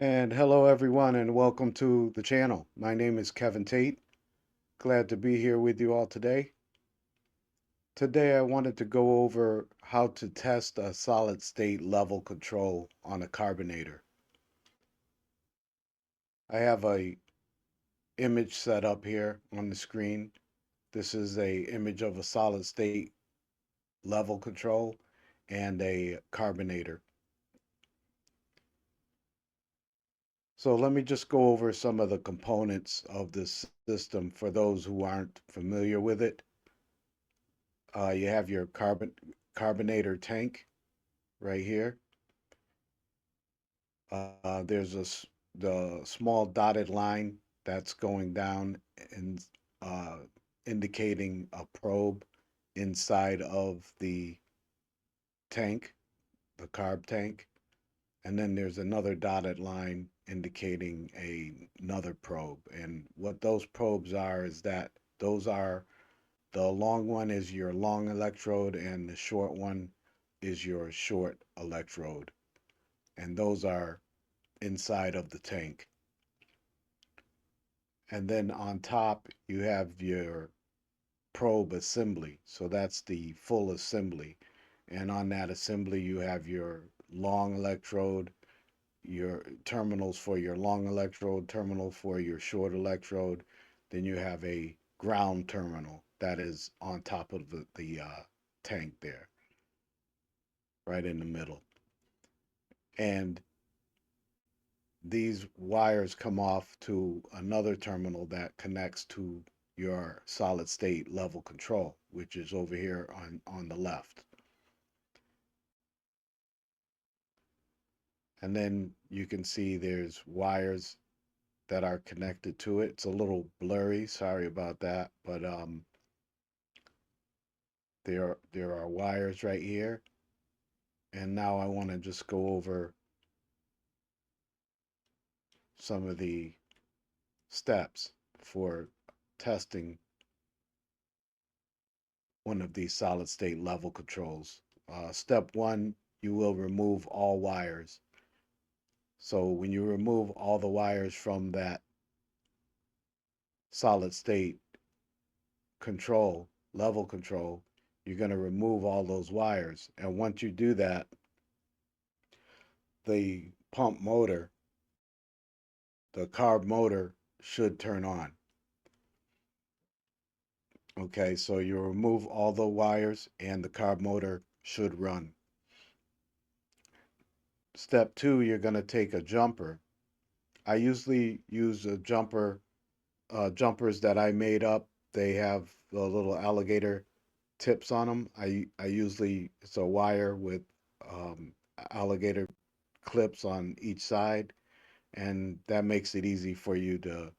And hello, everyone, and welcome to the channel. My name is Kevin Tate. Glad to be here with you all today. Today, I wanted to go over how to test a solid state level control on a carbonator. I have a image set up here on the screen. This is a image of a solid state level control and a carbonator. So let me just go over some of the components of this system for those who aren't familiar with it. You have your carbonator tank right here. There's the small dotted line that's going down and uh, indicating a probe inside of the tank, the carb tank. And then there's another dotted line indicating another probe. And what those probes are is that those are the long one is your long electrode, and the short one is your short electrode. And those are inside of the tank. And then on top, you have your probe assembly. So that's the full assembly. And on that assembly, you have your long electrode, your terminals for your long electrode, terminal for your short electrode. Then you have a ground terminal that is on top of the tank there, right in the middle. And these wires come off to another terminal that connects to your solid state level control, which is over here on the left. And then you can see there's wires that are connected to it. It's a little blurry, sorry about that, but there are wires right here. And now I want to just go over some of the steps for testing one of these solid state level controls. Step one, you will remove all wires. So when you remove all the wires from that solid state control, level control, you're going to remove all those wires. And once you do that, the pump motor, the carb motor should turn on. Okay, so you remove all the wires and the carb motor should run. Step two, you're going to take a jumper. I usually use a jumpers that I made up. They have the little alligator tips on them. I usually it's a wire with um, alligator clips on each side, and that makes it easy for you to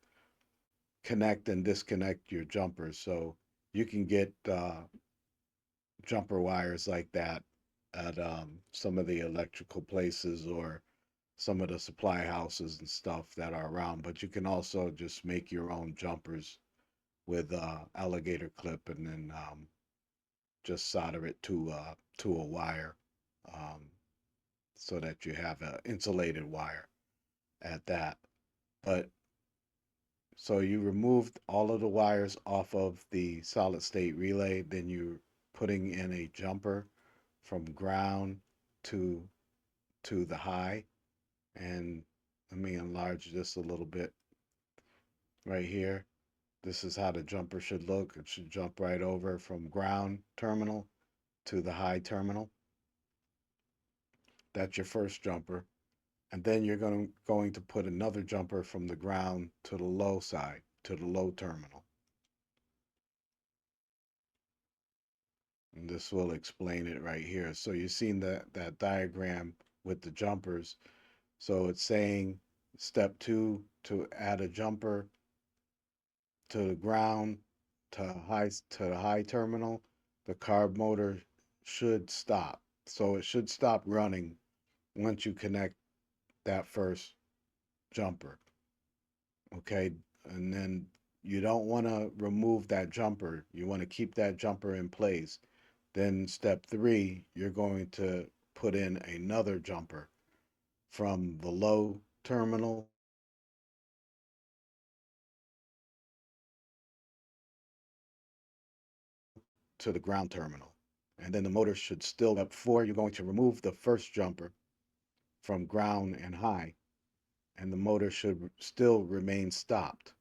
connect and disconnect your jumpers. So you can get jumper wires like that at some of the electrical places or some of the supply houses and stuff that are around. But you can also just make your own jumpers with alligator clip and then just solder it to a wire um, so that you have an insulated wire at that. But so you removed all of the wires off of the solid state relay, then you're putting in a jumper from ground to to the high. And let me enlarge this a little bit right here. This is how the jumper should look. It should jump right over from ground terminal to the high terminal. That's your first jumper. And then you're going to put another jumper from the ground to the low side, to the low terminal. And this will explain it right here. So you've seen that diagram with the jumpers. So it's saying step two to add a jumper to the ground to the high terminal, the carb motor should stop. So it should stop running once you connect that first jumper. Okay, and then you don't want to remove that jumper. You want to keep that jumper in place. Then step three, you're going to put in another jumper from the low terminal to the ground terminal. And then the motor should still, before you're going to remove the first jumper from ground and high, and the motor should still remain stopped.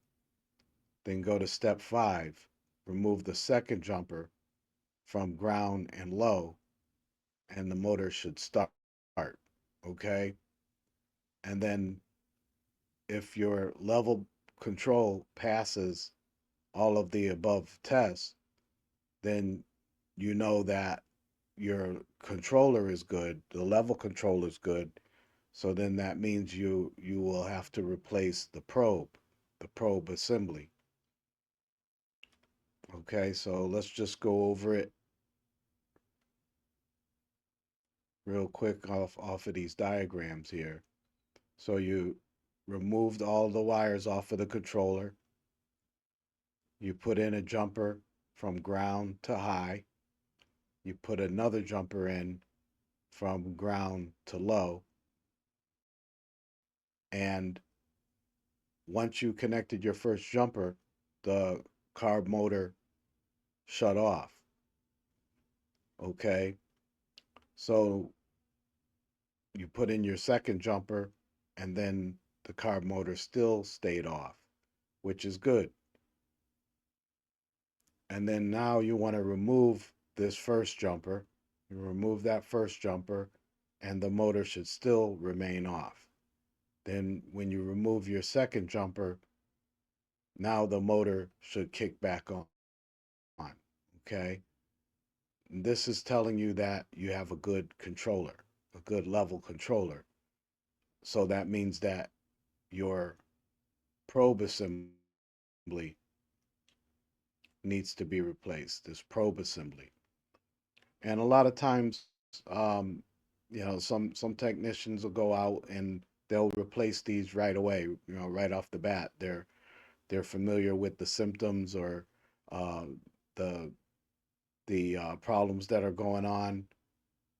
Then go to step 5, remove the second jumper from ground and low, and the motor should start. Okay? And then if your level control passes all of the above tests, then you know that your controller is good, the level control is good. So then that means you will have to replace the probe assembly. Okay, so let's just go over it real quick off of these diagrams here. So you removed all the wires off of the controller. You put in a jumper from ground to high. You put another jumper in from ground to low. And once you connected your first jumper, the carb motor shut off. Okay, so you put in your second jumper, and then the carb motor still stayed off, which is good. And then now you want to remove this first jumper. You remove that first jumper, and the motor should still remain off. Then when you remove your second jumper, now the motor should kick back on. Okay? And this is telling you that you have a good controller, a good level controller. So that means that your probe assembly needs to be replaced, this probe assembly. And a lot of times, some technicians will go out and they'll replace these right away, right off the bat. They're familiar with the symptoms or uh, the problems that are going on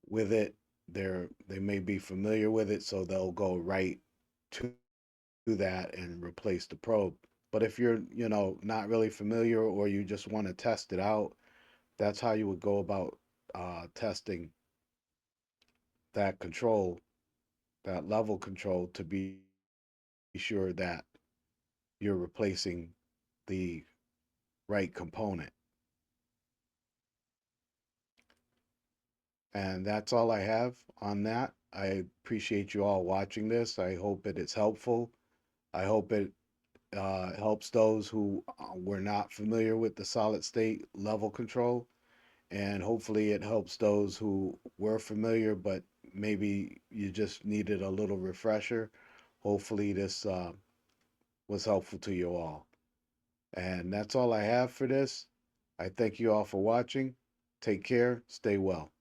with it. They may be familiar with it, so they'll go right to that and replace the probe. But if you're, not really familiar or you just want to test it out, that's how you would go about testing that control, that level control, to be sure that you're replacing the right component. And that's all I have on that. I appreciate you all watching this. I hope it is helpful. I hope it helps those who were not familiar with the solid state level control. And hopefully it helps those who were familiar, but maybe you just needed a little refresher. Hopefully this was helpful to you all. And that's all I have for this. I thank you all for watching. Take care. Stay well.